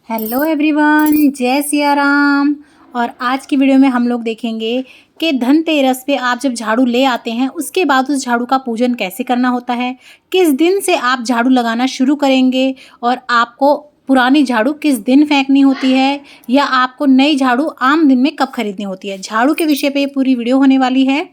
Hello everyone, जय सिया राम। और आज की वीडियो में हम लोग देखेंगे कि धनतेरस पे आप जब झाड़ू ले आते हैं उसके बाद उस झाड़ू का पूजन कैसे करना होता है, किस दिन से आप झाड़ू लगाना शुरू करेंगे और आपको पुरानी झाड़ू किस दिन फेंकनी होती है या आपको नई झाड़ू आम दिन में कब खरीदनी होती है। झाड़ू के विषय पे ये पूरी वीडियो होने वाली है।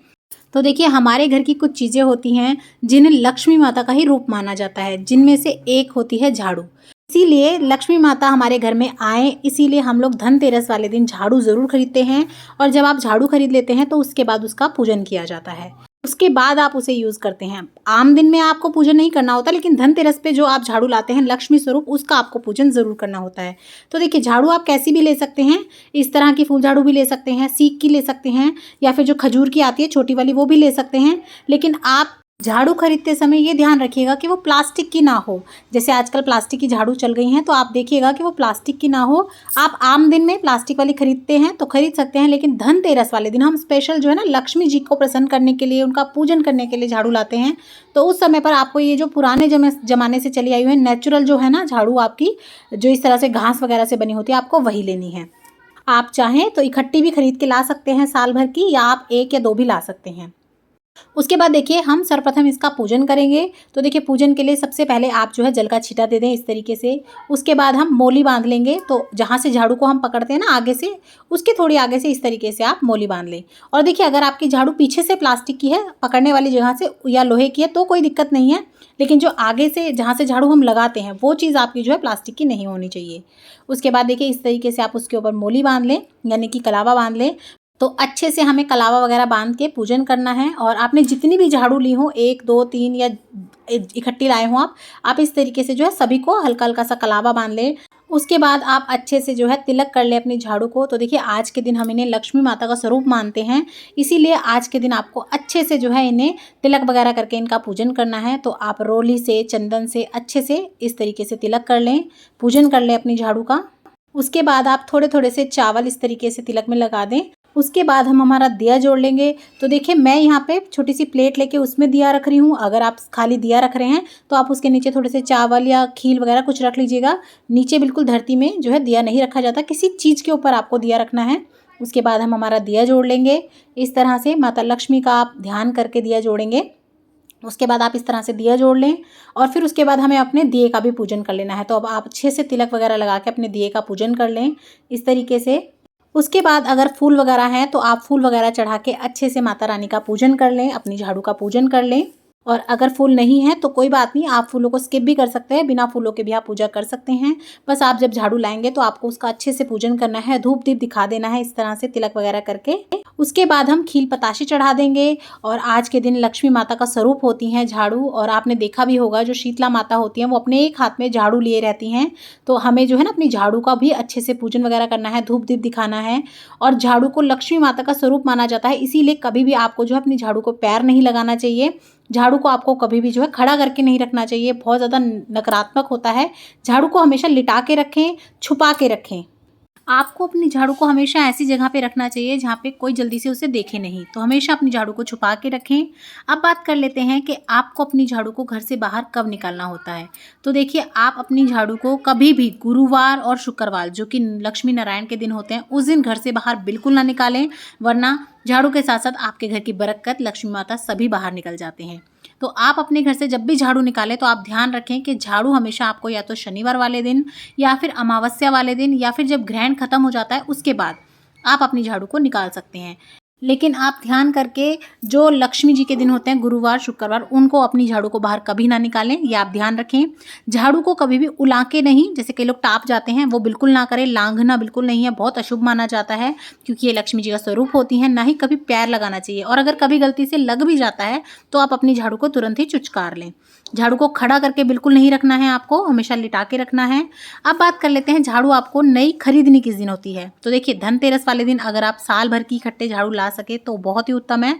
तो देखिए, हमारे घर की कुछ चीज़ें होती हैं जिन्हें लक्ष्मी माता का ही रूप माना जाता है, जिनमें से एक होती है झाड़ू। इसीलिए लक्ष्मी माता हमारे घर में आए, इसीलिए हम लोग धनतेरस वाले दिन झाड़ू ज़रूर खरीदते हैं। और जब आप झाड़ू खरीद लेते हैं तो उसके बाद उसका पूजन किया जाता है, उसके बाद आप उसे यूज़ करते हैं। आम दिन में आपको पूजन नहीं करना होता, लेकिन धनतेरस पे जो आप झाड़ू लाते हैं लक्ष्मी स्वरूप, उसका आपको पूजन ज़रूर करना होता है। तो देखिए, झाड़ू आप कैसी भी ले सकते हैं, इस तरह की फूल झाड़ू भी ले सकते हैं, सीक की ले सकते हैं, या फिर जो खजूर की आती है छोटी वाली वो भी ले सकते हैं। लेकिन आप झाड़ू खरीदते समय ये ध्यान रखिएगा कि वो प्लास्टिक की ना हो। जैसे आजकल प्लास्टिक की झाड़ू चल गई हैं, तो आप देखिएगा कि वो प्लास्टिक की ना हो। आप आम दिन में प्लास्टिक वाली खरीदते हैं तो खरीद सकते हैं, लेकिन धनतेरस वाले दिन हम स्पेशल जो है ना लक्ष्मी जी को प्रसन्न करने के लिए, उनका पूजन करने के लिए झाड़ू लाते हैं। तो उस समय पर आपको ये जो पुराने जमाने से चली आई हुई है नेचुरल जो है ना झाड़ू, आपकी जो इस तरह से घास वगैरह से बनी होती है, आपको वही लेनी है। आप चाहें तो इकट्ठी भी खरीद के ला सकते हैं साल भर की, या आप 1 या 2 भी ला सकते हैं। उसके बाद देखिए, हम सर्वप्रथम इसका पूजन करेंगे। तो देखिए, पूजन के लिए सबसे पहले आप जो है जल का छींटा दे दें इस तरीके से। उसके बाद हम मोली बांध लेंगे। तो जहाँ से झाड़ू को हम पकड़ते हैं ना आगे से, उसके थोड़ी आगे से इस तरीके से आप मोली बांध लें। और देखिए, अगर आपकी झाड़ू पीछे से प्लास्टिक की है, पकड़ने वाली जगह से, या लोहे की है, तो कोई दिक्कत नहीं है। लेकिन जो आगे से जहाँ से झाड़ू हम लगाते हैं वो चीज़ आपकी जो है प्लास्टिक की नहीं होनी चाहिए। उसके बाद देखिए, इस तरीके से आप उसके ऊपर मोली बांध लें, यानी कि कलावा बांध लें। तो अच्छे से हमें कलावा वगैरह बांध के पूजन करना है। और आपने जितनी भी झाड़ू ली हो, 1 2 3 या इकट्ठी लाए हो आप इस तरीके से जो है सभी को हल्का हल्का सा कलावा बांध लें। उसके बाद आप अच्छे से जो है तिलक कर ले अपनी झाड़ू को। तो देखिए, आज के दिन हम इन्हें लक्ष्मी माता का स्वरूप मानते हैं, इसीलिए आज के दिन आपको अच्छे से जो है इन्हें तिलक वगैरह करके इनका पूजन करना है। तो आप रोली से, चंदन से अच्छे से इस तरीके से तिलक कर लें, पूजन कर लें अपनी झाड़ू का। उसके बाद आप थोड़े थोड़े से चावल इस तरीके से तिलक में लगा दें। उसके बाद हम हमारा दिया जोड़ लेंगे। तो देखिए, मैं यहाँ पे छोटी सी प्लेट लेके उसमें दिया रख रही हूँ। अगर आप खाली दिया रख रहे हैं तो आप उसके नीचे थोड़े से चावल या खील वगैरह कुछ रख लीजिएगा। नीचे बिल्कुल धरती में जो है दिया नहीं रखा जाता, किसी चीज़ के ऊपर आपको दिया रखना है। उसके बाद हम हमारा दिया जोड़ लेंगे। इस तरह से माता लक्ष्मी का आप ध्यान करके दिया जोड़ेंगे। उसके बाद आप इस तरह से दिया जोड़ लें, और फिर उसके बाद हमें अपने दिए का भी पूजन कर लेना है। तो अब आप अच्छे से तिलक वगैरह लगा के अपने दिए का पूजन कर लें इस तरीके से। उसके बाद अगर फूल वगैरह हैं तो आप फूल वगैरह चढ़ा के अच्छे से माता रानी का पूजन कर लें, अपनी झाड़ू का पूजन कर लें। और अगर फूल नहीं है तो कोई बात नहीं, आप फूलों को स्किप भी कर सकते हैं, बिना फूलों के भी आप पूजा कर सकते हैं। बस आप जब झाड़ू लाएंगे तो आपको उसका अच्छे से पूजन करना है, धूप दीप दिखा देना है इस तरह से तिलक वगैरह करके। उसके बाद हम खील पताशे चढ़ा देंगे। और आज के दिन लक्ष्मी माता का स्वरूप होती हैं झाड़ू। और आपने देखा भी होगा, जो शीतला माता होती हैं वो अपने एक हाथ में झाड़ू लिए रहती हैं। तो हमें जो है ना अपनी झाड़ू का भी अच्छे से पूजन वगैरह करना है, धूप दीप दिखाना है। और झाड़ू को लक्ष्मी माता का स्वरूप माना जाता है, इसीलिए कभी भी आपको जो है अपनी झाड़ू को पैर नहीं लगाना चाहिए। झाड़ू को आपको कभी भी जो है खड़ा करके नहीं रखना चाहिए, बहुत ज़्यादा नकारात्मक होता है। झाड़ू को हमेशा लिटा के रखें, छुपा के रखें। आपको अपनी झाड़ू को हमेशा ऐसी जगह पे रखना चाहिए जहाँ पे कोई जल्दी से उसे देखे नहीं। तो हमेशा अपनी झाड़ू को छुपा के रखें। अब बात कर लेते हैं कि आपको अपनी झाड़ू को घर से बाहर कब निकालना होता है। तो देखिए, आप अपनी झाड़ू को कभी भी गुरुवार और शुक्रवार, जो कि लक्ष्मी नारायण के दिन होते हैं, उस दिन घर से बाहर बिल्कुल ना निकालें, वरना झाड़ू के साथ साथ आपके घर की बरकत, लक्ष्मी माता सभी बाहर निकल जाते हैं। तो आप अपने घर से जब भी झाड़ू निकालें तो आप ध्यान रखें कि झाड़ू हमेशा आपको या तो शनिवार वाले दिन, या फिर अमावस्या वाले दिन, या फिर जब ग्रहण खत्म हो जाता है उसके बाद आप अपनी झाड़ू को निकाल सकते हैं। लेकिन आप ध्यान करके, जो लक्ष्मी जी के दिन होते हैं गुरुवार शुक्रवार, उनको अपनी झाड़ू को बाहर कभी ना निकालें, ये आप ध्यान रखें। झाड़ू को कभी भी उला के नहीं, जैसे कई लोग टाप जाते हैं, वो बिल्कुल ना करें। लांघना बिल्कुल नहीं है, बहुत अशुभ माना जाता है, क्योंकि ये लक्ष्मी जी का स्वरूप होती हैं। ना ही कभी पैर लगाना चाहिए, और अगर कभी गलती से लग भी जाता है तो आप अपनी झाड़ू को तुरंत ही चुचकार लें। झाड़ू को खड़ा करके बिल्कुल नहीं रखना है, आपको हमेशा लिटा के रखना है। अब बात कर लेते हैं झाड़ू आपको नई खरीदनी किस दिन होती है। तो देखिए, धनतेरस वाले दिन अगर आप साल भर की इकट्ठे झाड़ू ला सके तो बहुत ही उत्तम है।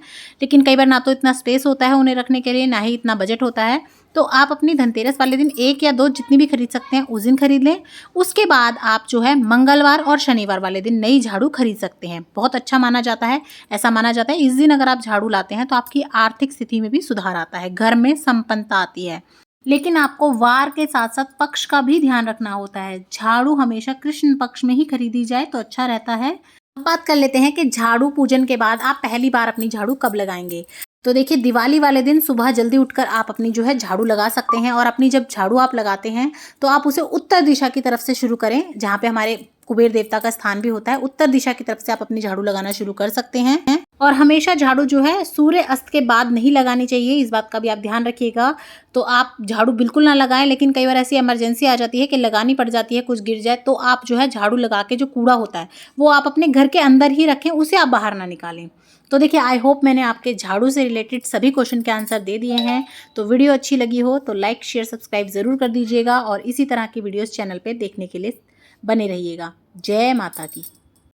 लेकिन कई बार ना तो इतना स्पेस होता है उन्हें रखने के लिए, ना ही इतना बजट होता है। तो आप अपनी धनतेरस वाले दिन 1 या 2 जितनी भी खरीद सकते हैं उस दिन खरीद लें। उसके बाद आप जो है मंगलवार और शनिवार वाले दिन नई झाड़ू खरीद सकते हैं, बहुत अच्छा माना जाता है। ऐसा माना जाता है इस दिन अगर आप झाड़ू लाते हैं तो आपकी आर्थिक स्थिति में भी सुधार आता है, घर में संपन्नता आती है। लेकिन आपको वार के साथ साथ पक्ष का भी ध्यान रखना होता है। झाड़ू हमेशा कृष्ण पक्ष में ही खरीदी जाए तो अच्छा रहता है। अब बात कर लेते हैं कि झाड़ू पूजन के बाद आप पहली बार अपनी झाड़ू कब लगाएंगे। तो देखिए, दिवाली वाले दिन सुबह जल्दी उठकर आप अपनी जो है झाड़ू लगा सकते हैं। और अपनी जब झाड़ू आप लगाते हैं तो आप उसे उत्तर दिशा की तरफ से शुरू करें, जहाँ पे हमारे कुबेर देवता का स्थान भी होता है। उत्तर दिशा की तरफ से आप अपनी झाड़ू लगाना शुरू कर सकते हैं। और हमेशा झाड़ू जो है सूर्य अस्त के बाद नहीं लगानी चाहिए, इस बात का भी आप ध्यान रखिएगा। तो आप झाड़ू बिल्कुल ना लगाएं, लेकिन कई बार ऐसी इमरजेंसी आ जाती है कि लगानी पड़ जाती है, कुछ गिर जाए, तो आप जो है झाड़ू लगा के जो कूड़ा होता है वो आप अपने घर के अंदर ही रखें, उसे आप बाहर ना निकालें। तो देखिए, आई होप मैंने आपके झाड़ू से रिलेटेड सभी क्वेश्चन के आंसर दे दिए हैं। तो वीडियो अच्छी लगी हो तो लाइक शेयर सब्सक्राइब ज़रूर कर दीजिएगा और इसी तरह की वीडियोस चैनल पे देखने के लिए बने रहिएगा। जय माता की।